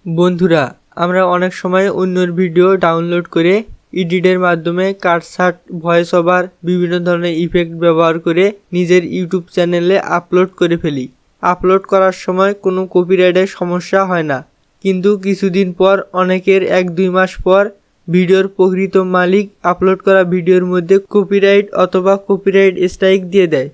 বন্ধুরা, আমরা অনেক সময় অন্যের ভিডিও ডাউনলোড করে এডিটের মাধ্যমে কাটছাট, ভয়েস ওভার, বিভিন্ন ধরনের ইফেক্ট ব্যবহার করে নিজের ইউটিউব চ্যানেলে আপলোড করে ফেলি। আপলোড করার সময় কোনো কপিরাইটের সমস্যা হয় না, কিন্তু কিছুদিন পর অনেকের 1-2 মাস পর ভিডিওর প্রকৃত মালিক আপলোড করা ভিডিওর মধ্যে কপিরাইট অথবা কপিরাইট স্ট্রাইক দিয়ে দেয়।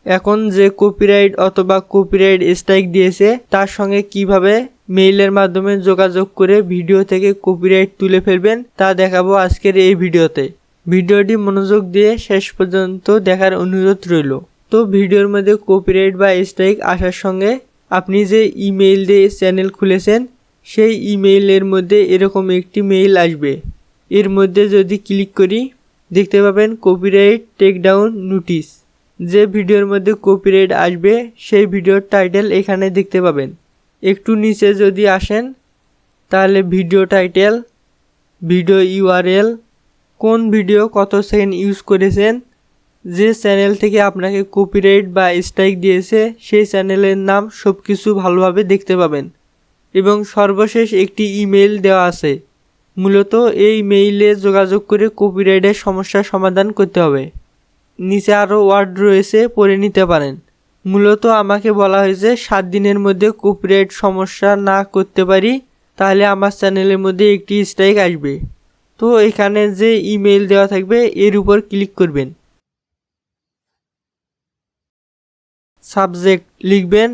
এখন যে কপিরাইট অথবা কপিরাইট স্ট্রাইক দিয়েছে তার সঙ্গে কিভাবে মেইলের মাধ্যমে যোগাযোগ করে ভিডিও থেকে কপিরাইট তুলে ফেলবেন তা দেখাবো আজকের এই ভিডিওতে। ভিডিওটি মনোযোগ দিয়ে শেষ পর্যন্ত দেখার অনুরোধ রইল। তো ভিডিওর মধ্যে কপিরাইট বা স্ট্রাইক আসার সঙ্গে আপনি যে ইমেইল দিয়ে চ্যানেল খুলেছেন সেই ইমেইলের মধ্যে এরকম একটি মেইল আসবে। এর মধ্যে যদি ক্লিক করি দেখতে পাবেন কপিরাইট টেকডাউন নোটিশ। যে ভিডিওর মধ্যে কপিরাইট আসবে সেই ভিডিওর টাইটেল এখানে দেখতে পাবেন। একটু নিচে যদি আসেন তাহলে ভিডিও টাইটেল, ভিডিও ইউআরএল, কোন ভিডিও কত সেকেন্ড ইউজ করেছেন, যে চ্যানেল থেকে আপনাকে কপিরাইট বা স্ট্রাইক দিয়েছে সেই চ্যানেলের নাম সব কিছু ভালোভাবে দেখতে পাবেন। এবং সর্বশেষ একটি ইমেইল দেওয়া আছে। মূলত এই মেইলে যোগাযোগ করে কপিরাইটের সমস্যার সমাধান করতে হবে। নিচে আরও ওয়ার্ড রয়েছে, পড়ে নিতে পারেন। মূলত আমাকে বলা হয়েছে 7 দিনের মধ্যে কপিরাইট সমস্যা না করতে পারি তাহলে আমার চ্যানেলের মধ্যে একটি স্ট্রাইক আসবে। তো এখানে যে ইমেইল দেওয়া থাকবে এর উপর ক্লিক করবেন। সাবজেক্ট লিখবেন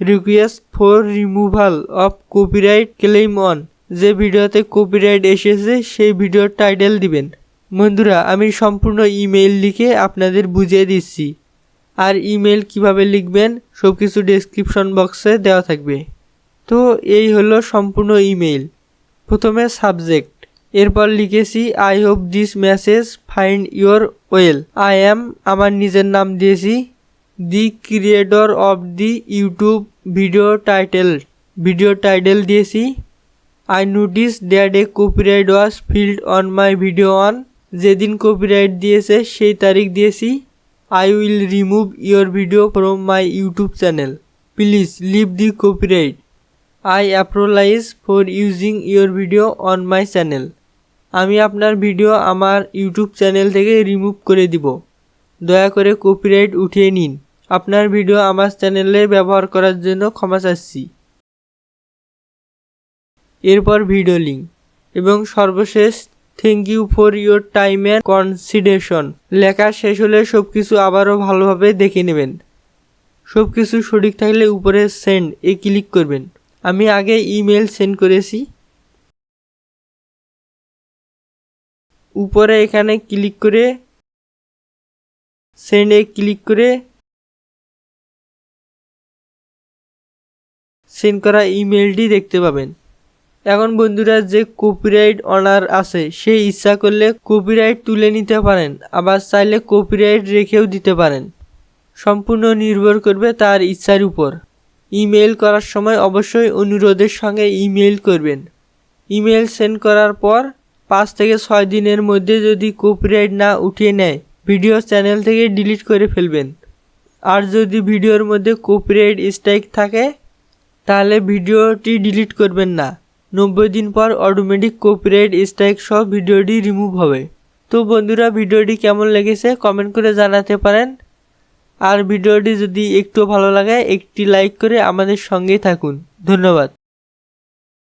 request for removal of copyright claim on. যে ভিডিওতে কপিরাইট এসেছে সেই ভিডিওর টাইটেল দিবেন। বন্ধুরা, আমি সম্পূর্ণ ইমেইল লিখে আপনাদের বুঝিয়ে দিচ্ছি, আর ইমেইল কিভাবে লিখবেন সব কিছু ডেসক্রিপশন বক্সে দেওয়া থাকবে। তো এই হলো সম্পূর্ণ ইমেইল। প্রথমে সাবজেক্ট, এরপর লিখেছি I hope this message find your well. I am, আমার নিজের নাম দিয়েছি। The creator of the YouTube video title দিয়েছি। I notice that a copyright was filed on my video on. যেদিন কপিরাইট দিয়েছে সেই তারিখ দিয়েছি। I will remove your video from my YouTube channel, please leave the copyright. I apologise for using your video on my channel. আমি আপনার video আমার YouTube channel থেকে remove করে দিব, দয়া করে কপিরাইট উঠিয়ে নিন। আপনার ভিডিও আমার চ্যানেলে ব্যবহার করার জন্য ক্ষমা চাচ্ছি। এরপর ভিডিও লিঙ্ক এবং সর্বশেষ thank you for your time and consideration. লেখা শেষ হলে সব কিছু আবারও ভালোভাবে দেখে নেবেন। সব কিছু সঠিক থাকলে উপরে সেন্ড এ ক্লিক করবেন। আমি আগে ইমেল সেন্ড করেছি। উপরে এখানে ক্লিক করে সেন্ড এ ক্লিক করে সেন্ড করা ইমেলটি দেখতে পাবেন। এখন বন্ধুরা, যে কপিরাইট অনার আছে সে ইচ্ছা করলে কপিরাইট তুলে নিতে পারেন, আবার চাইলে কপিরাইট রেখেও দিতে পারেন। সম্পূর্ণ নির্ভর করবে তার ইচ্ছার উপর। ইমেল করার সময় অবশ্যই অনুরোধের সঙ্গে ইমেল করবেন। ইমেল সেন্ড করার পর 5 থেকে 6 দিনের মধ্যে যদি কপিরাইট না উঠিয়ে নেয় ভিডিও চ্যানেল থেকে ডিলিট করে ফেলবেন। আর যদি ভিডিওর মধ্যে কপিরাইট স্ট্রাইক থাকে তাহলে ভিডিওটি ডিলিট করবেন না। 90 দিন পর অটোমেটিক কপিরাইট স্ট্রাইক সহ ভিডিওটি রিমুভ হবে। তো বন্ধুরা, ভিডিওটি কেমন লেগেছে কমেন্ট করে জানাতে পারেন। আর ভিডিওটি যদি একটু ভালো লাগে একটি লাইক করে আমাদের সঙ্গেই থাকুন। ধন্যবাদ।